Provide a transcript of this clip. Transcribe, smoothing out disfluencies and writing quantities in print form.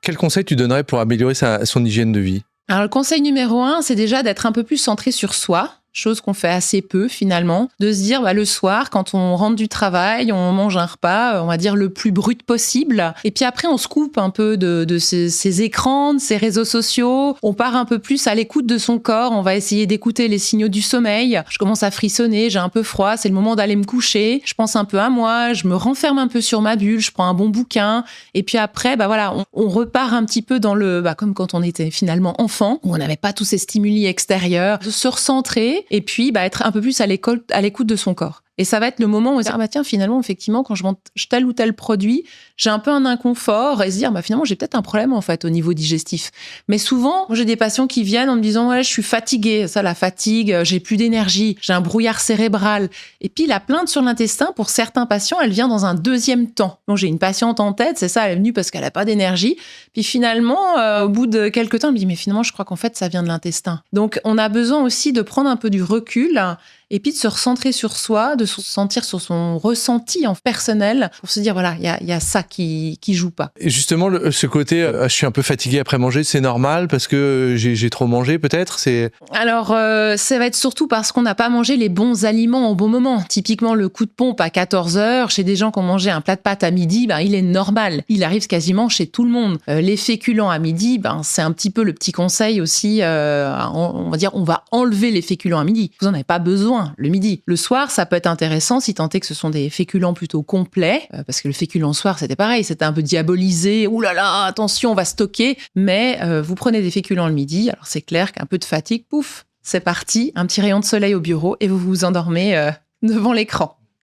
Quel conseil tu donnerais pour améliorer son hygiène de vie? Alors, le conseil numéro 1, c'est déjà d'être un peu plus centré sur soi. Chose qu'on fait assez peu finalement, de se dire le soir, quand on rentre du travail, on mange un repas, on va dire le plus brut possible. Et puis après, on se coupe un peu de ces écrans, de ces réseaux sociaux. On part un peu plus à l'écoute de son corps. On va essayer d'écouter les signaux du sommeil. Je commence à frissonner, j'ai un peu froid, c'est le moment d'aller me coucher. Je pense un peu à moi, je me renferme un peu sur ma bulle, je prends un bon bouquin. Et puis après, on repart un petit peu dans comme quand on était finalement enfant, où on n'avait pas tous ces stimuli extérieurs, de se recentrer. Et puis, être un peu plus à l'écoute de son corps. Et ça va être le moment où on va se dire, tiens, finalement, effectivement, quand je mange tel ou tel produit, j'ai un peu un inconfort et se dire, finalement, j'ai peut-être un problème, en fait, au niveau digestif. Mais souvent, moi, j'ai des patients qui viennent en me disant, je suis fatiguée. Ça, la fatigue, j'ai plus d'énergie, j'ai un brouillard cérébral. Et puis, la plainte sur l'intestin, pour certains patients, elle vient dans un deuxième temps. Donc, j'ai une patiente en tête, c'est ça, elle est venue parce qu'elle a pas d'énergie. Puis finalement, au bout de quelques temps, elle me dit, mais finalement, je crois qu'en fait, ça vient de l'intestin. Donc, on a besoin aussi de prendre un peu du recul et puis de se recentrer sur soi, de se sentir sur son ressenti en personnel pour se dire, il y a ça qui joue pas. Et justement, ce côté, je suis un peu fatigué après manger, c'est normal parce que j'ai trop mangé peut-être? Alors, ça va être surtout parce qu'on n'a pas mangé les bons aliments au bon moment. Typiquement, le coup de pompe à 14h, chez des gens qui ont mangé un plat de pâtes à midi, il est normal. Il arrive quasiment chez tout le monde. Les féculents à midi, c'est un petit peu le petit conseil aussi. On va dire, on va enlever les féculents à midi. Vous n'en avez pas besoin le midi. Le soir, ça peut être intéressant si tant est que ce sont des féculents plutôt complets, parce que le féculent soir, c'était pareil, c'était un peu diabolisé. Ouh là là, attention, on va stocker. Mais vous prenez des féculents le midi, alors c'est clair qu'un peu de fatigue, pouf, c'est parti, un petit rayon de soleil au bureau et vous vous endormez devant l'écran.